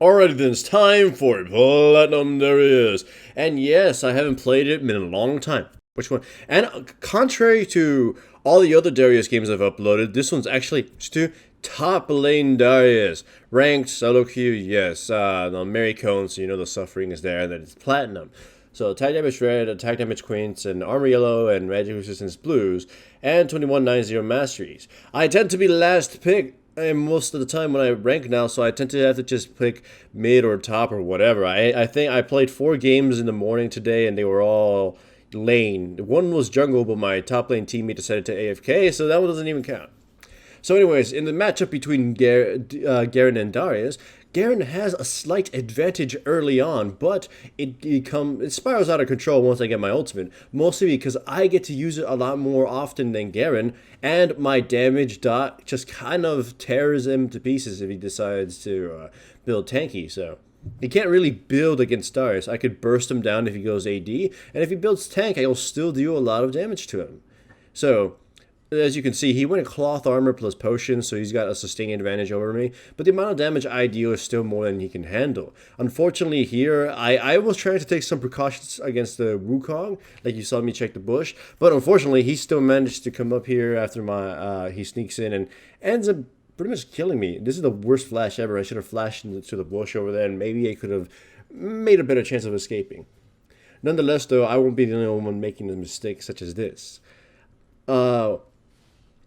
Alrighty then, it's time for Platinum Darius. And yes, I haven't played it in a long time. Which one? And contrary to all the other Darius games I've uploaded, this one's actually to top lane Darius. Ranked, solo queue, yes. No, Mary Cone, so you know the suffering is there, and then it's Platinum. So attack damage red, attack damage queens, and armor yellow, and magic resistance blues, and 2190 masteries. I tend to be last pick most of the time when I rank now, so I tend to have to just pick mid or top or whatever. I think I played 4 games in the morning today, and they were all lane. One was jungle, but my top lane teammate decided to AFK, so that one doesn't even count. So anyways, in the matchup between Garen and Darius, Garen has a slight advantage early on, but it spirals out of control once I get my ultimate, mostly because I get to use it a lot more often than Garen, and my damage dot just kind of tears him to pieces if he decides to build tanky, so he can't really build against Darius. I could burst him down if he goes AD, and if he builds tank, I will still do a lot of damage to him. So as you can see, he went cloth armor plus potion, so he's got a sustaining advantage over me, but the amount of damage I deal is still more than he can handle. Unfortunately here, I was trying to take some precautions against the Wukong, like you saw me check the bush, but unfortunately he still managed to come up here after he sneaks in and ends up pretty much killing me. This is the worst flash ever. I should have flashed into the bush over there, and maybe I could have made a better chance of escaping. Nonetheless, though, I won't be the only one making a mistake such as this.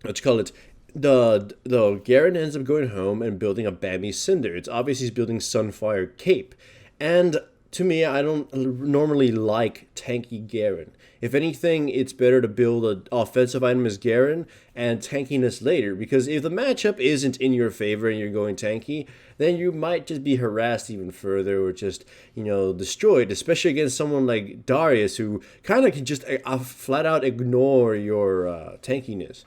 Let's call it the Garen ends up going home and building a Bammy Cinder. It's obvious he's building Sunfire Cape. And to me, I don't normally like tanky Garen. If anything, it's better to build an offensive item as Garen and tankiness later, because if the matchup isn't in your favor and you're going tanky, then you might just be harassed even further or just, destroyed, especially against someone like Darius who kind of can just flat out ignore your tankiness.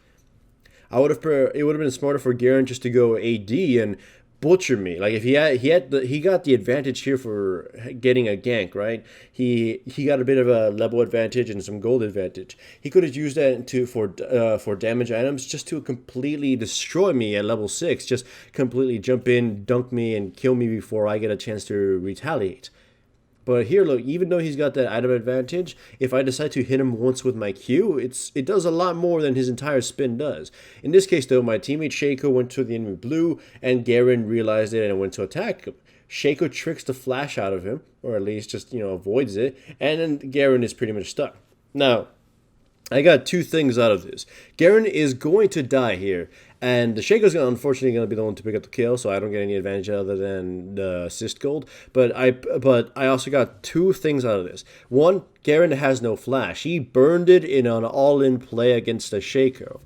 It would have been smarter for Garen just to go AD and butcher me. Like if he got the advantage here for getting a gank, right? He got a bit of a level advantage and some gold advantage. He could have used that for damage items just to completely destroy me at level 6. Just completely jump in, dunk me, and kill me before I get a chance to retaliate. But here, look, even though he's got that item advantage, if I decide to hit him once with my Q, it does a lot more than his entire spin does. In this case, though, my teammate Shaco went to the enemy blue, and Garen realized it and went to attack him. Shaco tricks the flash out of him, or at least just, avoids it, and then Garen is pretty much stuck. Now, I got 2 things out of this. Garen is going to die here, and the Shaco's unfortunately going to be the one to pick up the kill, so I don't get any advantage other than the assist gold. But I also got 2 things out of this. One, Garen has no flash. He burned it in an all-in play against the Shaco.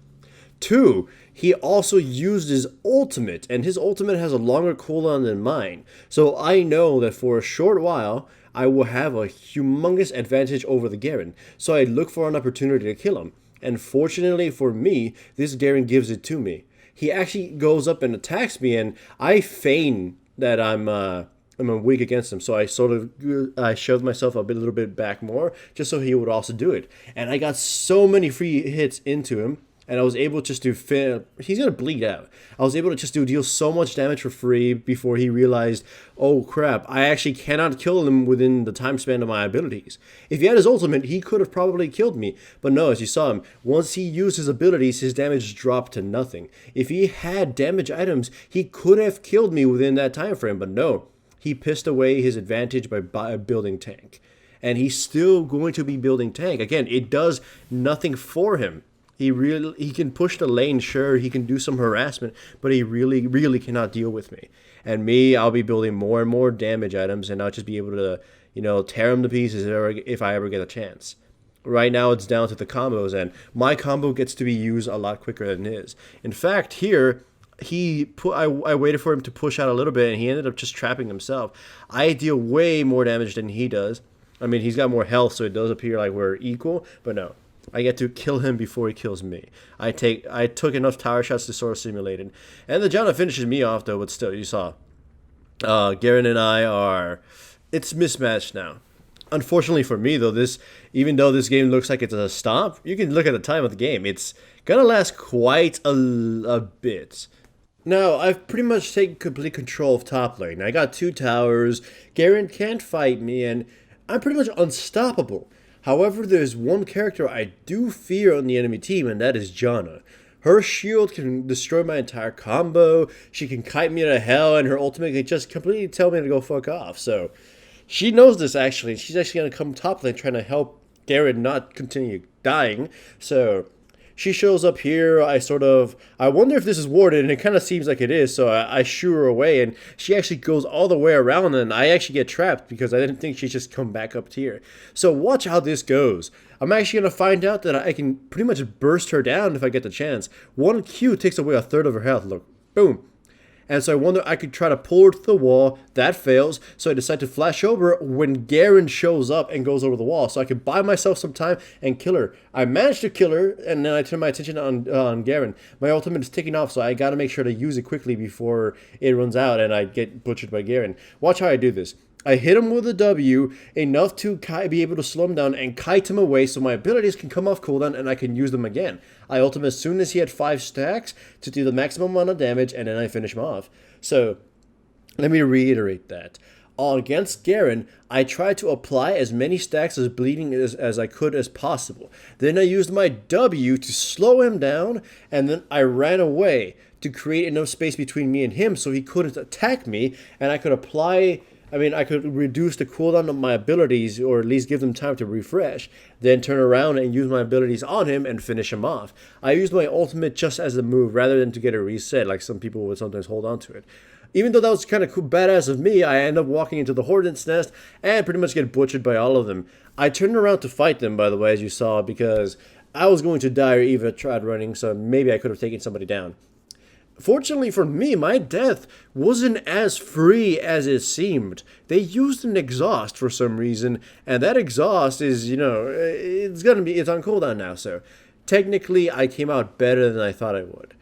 2, he also used his ultimate, and his ultimate has a longer cooldown than mine. So I know that for a short while, I will have a humongous advantage over the Garen. So I look for an opportunity to kill him. And fortunately for me, this Garen gives it to me. He actually goes up and attacks me, and I feign that I'm weak against him. So I shoved myself a little bit back more, just so he would also do it. And I got so many free hits into him, and I was able just to he's going to bleed out. I was able to just deal so much damage for free before he realized, oh crap, I actually cannot kill him within the time span of my abilities. If he had his ultimate, he could have probably killed me. But no, as you saw him, once he used his abilities, his damage dropped to nothing. If he had damage items, he could have killed me within that time frame. But no, he pissed away his advantage by building tank. And he's still going to be building tank. Again, it does nothing for him. He can push the lane, sure, he can do some harassment, but he really cannot deal with me. And me, I'll be building more and more damage items, and I'll just be able to, tear him to pieces if I ever get a chance. Right now, it's down to the combos, and my combo gets to be used a lot quicker than his. In fact, here, I waited for him to push out a little bit, and he ended up just trapping himself. I deal way more damage than he does. I mean, he's got more health, so it does appear like we're equal, but no. I get to kill him before he kills me. I took enough tower shots to sort of simulate it. And the Janna finishes me off, though, but still, you saw. Garen and I it's mismatched now. Unfortunately for me, though, even though this game looks like it's a stomp, you can look at the time of the game. It's going to last quite a bit. Now, I've pretty much taken complete control of top lane. I got two towers, Garen can't fight me, and I'm pretty much unstoppable. However, there's one character I do fear on the enemy team, and that is Janna. Her shield can destroy my entire combo, she can kite me to hell, and her ultimate can just completely tell me to go fuck off. So, she knows this actually, and she's actually going to come top lane trying to help Garen not continue dying. So, she shows up here. I wonder if this is warded, and it kind of seems like it is, so I shoo her away, and she actually goes all the way around, and I actually get trapped because I didn't think she'd just come back up here. So watch how this goes. I'm actually going to find out that I can pretty much burst her down if I get the chance. One Q takes away a third of her health. Look, boom. And so I wonder I could try to pull her to the wall. That fails. So I decide to flash over when Garen shows up and goes over the wall. So I could buy myself some time and kill her. I managed to kill her, and then I turn my attention on Garen. My ultimate is ticking off, so I got to make sure to use it quickly before it runs out and I get butchered by Garen. Watch how I do this. I hit him with a W, enough to be able to slow him down and kite him away so my abilities can come off cooldown and I can use them again. I ult him as soon as he had 5 stacks to do the maximum amount of damage, and then I finish him off. So, let me reiterate that. Against Garen, I tried to apply as many stacks as bleeding as I could as possible. Then I used my W to slow him down, and then I ran away to create enough space between me and him so he couldn't attack me, and I could I could reduce the cooldown of my abilities, or at least give them time to refresh, then turn around and use my abilities on him and finish him off. I used my ultimate just as a move rather than to get a reset like some people would sometimes hold on to it. Even though that was kind of cool, badass of me, I end up walking into the Hornet's Nest and pretty much get butchered by all of them. I turned around to fight them, by the way, as you saw, because I was going to die or even tried running, so maybe I could have taken somebody down. Fortunately for me, my death wasn't as free as it seemed. They used an exhaust for some reason, and that exhaust is, it's on cooldown now, so technically I came out better than I thought I would.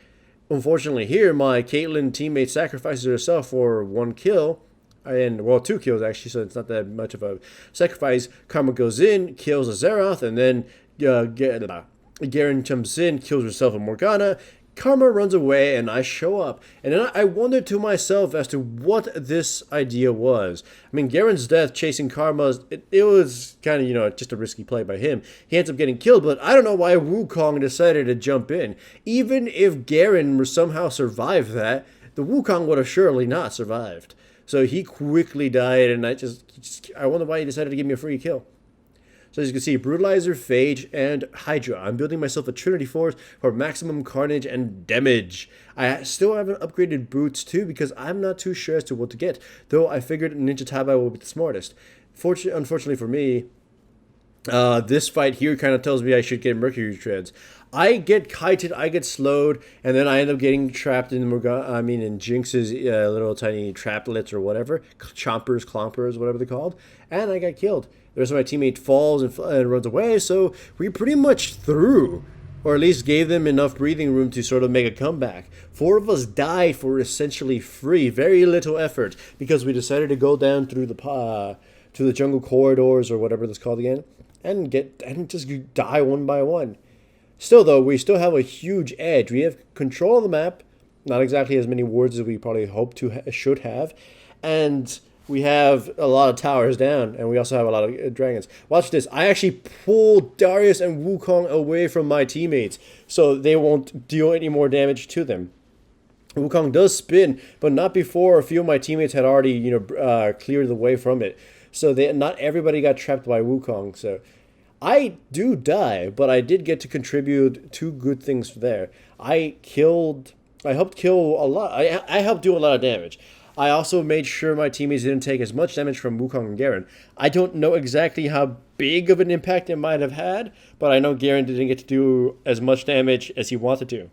Unfortunately here, my Caitlyn teammate sacrifices herself for 1 kill, and, 2 kills actually, so it's not that much of a sacrifice. Karma goes in, kills a Xerath, and then Garen jumps in, kills herself and Morgana. Karma runs away, and I show up, and then I wondered to myself as to what this idea was. I mean, Garen's death chasing Karma, it was kind of, just a risky play by him. He ends up getting killed, but I don't know why Wukong decided to jump in. Even if Garen somehow survived that, the Wukong would have surely not survived. So he quickly died, and I wonder why he decided to give me a free kill. So as you can see, Brutalizer, Phage, and Hydra. I'm building myself a Trinity Force for maximum carnage and damage. I still haven't upgraded Boots too because I'm not too sure as to what to get, though I figured Ninja Taibai will be the smartest. Unfortunately for me, this fight here kind of tells me I should get Mercury Treads. I get kited, I get slowed, and then I end up getting trapped in Jinx's little tiny traplets or whatever, chompers, clompers, whatever they're called, and I got killed. The rest of my teammate falls and runs away, so we pretty much threw, or at least gave them enough breathing room to sort of make a comeback. 4 of us died for essentially free, very little effort, because we decided to go down through to the jungle corridors or whatever that's called again, and just die one by one. Still, though, we still have a huge edge. We have control of the map, not exactly as many wards as we probably should have, and we have a lot of towers down, and we also have a lot of dragons. Watch this. I actually pulled Darius and Wukong away from my teammates, so they won't deal any more damage to them. Wukong does spin, but not before a few of my teammates had already, cleared the way from it. So not everybody got trapped by Wukong, so I do die, but I did get to contribute 2 good things there. I helped kill a lot. I helped do a lot of damage. I also made sure my teammates didn't take as much damage from Wukong and Garen. I don't know exactly how big of an impact it might have had, but I know Garen didn't get to do as much damage as he wanted to.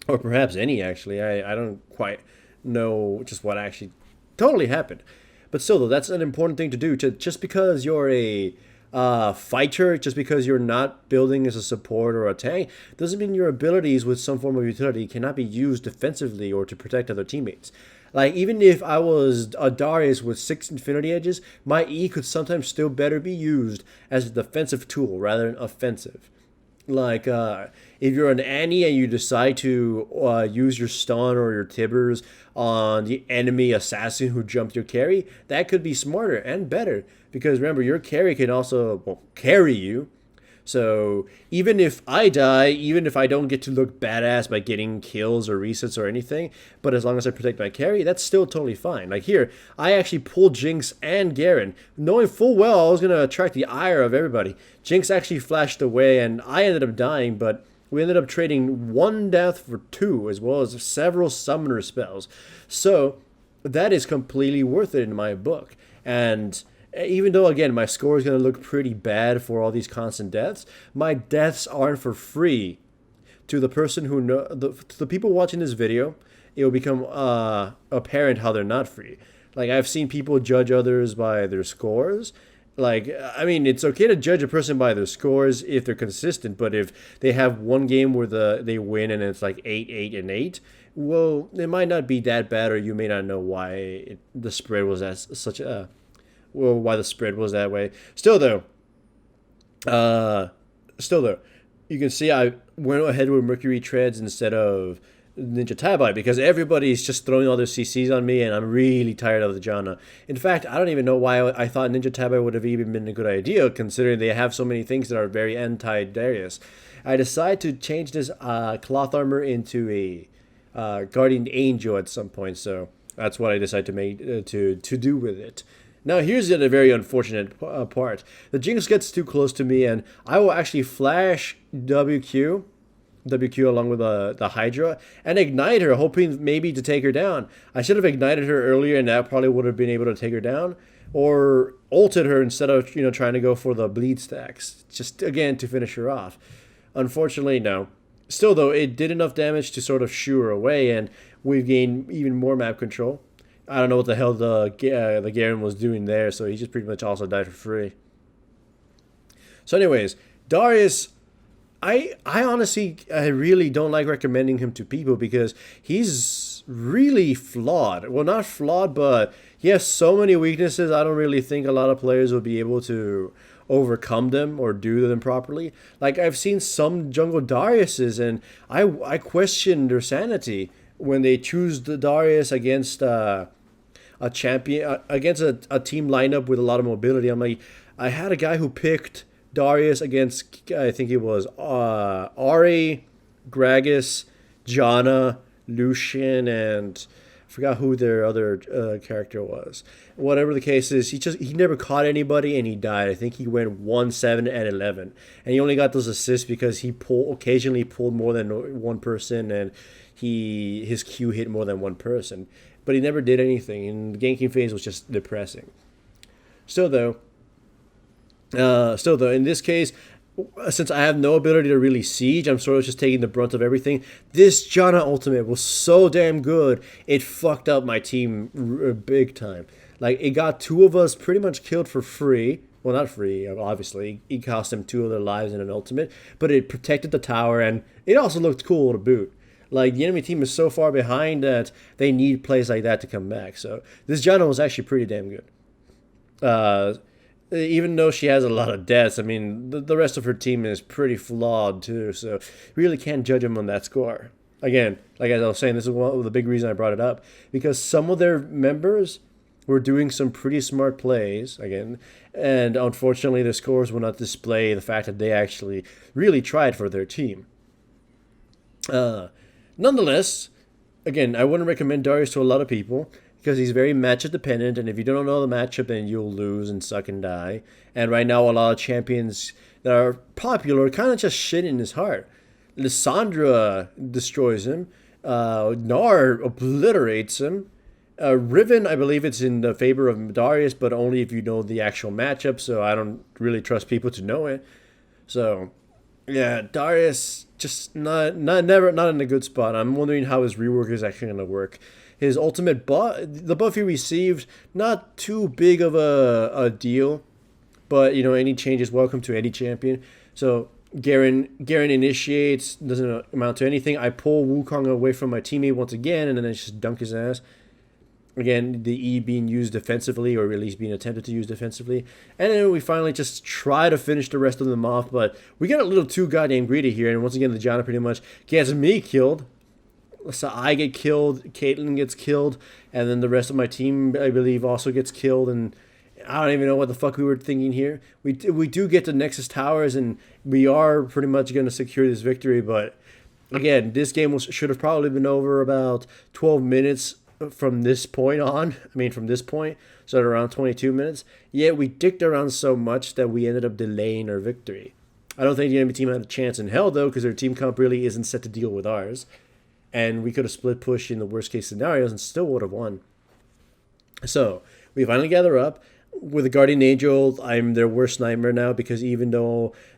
Or perhaps any, actually. I don't quite know just what actually totally happened. But still, though, that's an important thing to do. Just because you're a fighter, just because you're not building as a support or a tank, doesn't mean your abilities with some form of utility cannot be used defensively or to protect other teammates. Like, even if I was a Darius with 6 Infinity Edges, my E could sometimes still better be used as a defensive tool rather than offensive. Like, if you're an Annie and you decide to use your stun or your tibbers on the enemy assassin who jumped your carry, that could be smarter and better. Because remember, your carry can also, well, carry you. So even if I die, even if I don't get to look badass by getting kills or resets or anything, but as long as I protect my carry, that's still totally fine. Like here, I actually pulled Jinx and Garen, knowing full well I was gonna attract the ire of everybody. Jinx actually flashed away, and I ended up dying, but we ended up trading one death for two, as well as several summoner spells. So that is completely worth it in my book. And even though again my score is going to look pretty bad for all these constant deaths, my deaths aren't for free. To the person who know to the people watching this video, it will become apparent how they're not free. Like I've seen people judge others by their scores. Like I mean, it's okay to judge a person by their scores if they're consistent, but if they have one game where they win and it's like 8-8-8, well, it might not be that bad, or you may not know why the spread was as such a well, why the spread was that way. Still though, you can see I went ahead with Mercury Treads instead of Ninja Tabai because everybody's just throwing all their CCs on me, and I'm really tired of the Janna. In fact, I don't even know why I thought Ninja Tabai would have even been a good idea, considering they have so many things that are very anti-Darius. I decided to change this cloth armor into a Guardian Angel at some point, so that's what I decided to make to do with it. Now, here's a very unfortunate part. The Jinx gets too close to me, and I will actually flash WQ along with the Hydra, and ignite her, hoping maybe to take her down. I should have ignited her earlier, and that probably would have been able to take her down, or ulted her instead of trying to go for the bleed stacks, just again to finish her off. Unfortunately, no. Still, though, it did enough damage to sort of shoo her away, and we've gained even more map control. I don't know what the hell the Garen was doing there, so he just pretty much also died for free. So anyways, Darius, I honestly, I really don't like recommending him to people because he's really flawed. Well, not flawed, but he has so many weaknesses, I don't really think a lot of players will be able to overcome them or do them properly. Like, I've seen some jungle Dariuses, and I question their sanity when they choose the Darius against a champion, against a team lineup with a lot of mobility. I'm like, I had a guy who picked Darius against, I think it was Ari, Gragas, Janna, Lucian, and I forgot who their other character was. Whatever the case is, he never caught anybody, and he died. I think he went 1-7-11, and he only got those assists because he occasionally pulled more than one person, and his Q hit more than one person, but he never did anything, and the ganking phase was just depressing. Still though, in this case, since I have no ability to really siege, I'm sort of just taking the brunt of everything. This Janna ultimate was so damn good, it fucked up my team big time. Like, it got two of us pretty much killed for free. Well, not free, obviously. It cost them 2 of their lives in an ultimate, but it protected the tower, and it also looked cool to boot. Like, the enemy team is so far behind that they need plays like that to come back. So this Janna was actually pretty damn good. Even though she has a lot of deaths, I mean, the rest of her team is pretty flawed too. So really can't judge them on that score. Again, like as I was saying, this is one of the big reasons I brought it up, because some of their members were doing some pretty smart plays, again, and unfortunately their scores will not display the fact that they actually really tried for their team. Nonetheless, again, I wouldn't recommend Darius to a lot of people because he's very matchup dependent, and if you don't know the matchup, then you'll lose and suck and die. And right now, a lot of champions that are popular kind of just shit in his heart. Lissandra destroys him. Gnar obliterates him. Riven, I believe it's in the favor of Darius, but only if you know the actual matchup, so I don't really trust people to know it. So, yeah, Darius just not in a good spot. I'm wondering how his rework is actually going to work. His ultimate the buff he received, not too big of a deal, but any change is welcome to any champion. So Garen initiates, doesn't amount to anything. I pull Wukong away from my teammate once again, and then I just dunk his ass. Again, the E being used defensively, or at least being attempted to use defensively. And then we finally just try to finish the rest of them off, but we get a little too goddamn greedy here. And once again, the Janna pretty much gets me killed. So I get killed, Caitlyn gets killed, and then the rest of my team, I believe, also gets killed. And I don't even know what the fuck we were thinking here. We do get the Nexus Towers, and we are pretty much going to secure this victory. But again, this game should have probably been over about 12 minutes from this point on. I mean, from this point, so around 22 minutes. Yet we dicked around so much that we ended up delaying our victory. I don't think the enemy team had a chance in hell, though, because their team comp really isn't set to deal with ours. And we could have split push in the worst case scenarios and still would have won. So we finally gather up. With the Guardian Angel, I'm their worst nightmare now, because even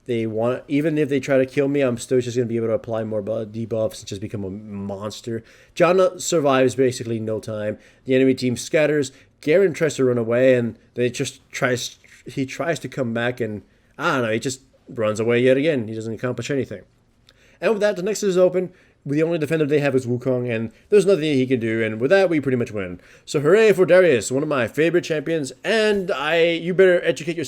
if they try to kill me, I'm still just going to be able to apply more debuffs and just become a monster. Janna survives basically no time. The enemy team scatters. Garen tries to run away, and then he tries to come back, and I don't know, he just runs away yet again. He doesn't accomplish anything. And with that, the Nexus is open. The only defender they have is Wukong, and there's nothing he can do, and with that, we pretty much win. So hooray for Darius, one of my favorite champions, and you better educate yourself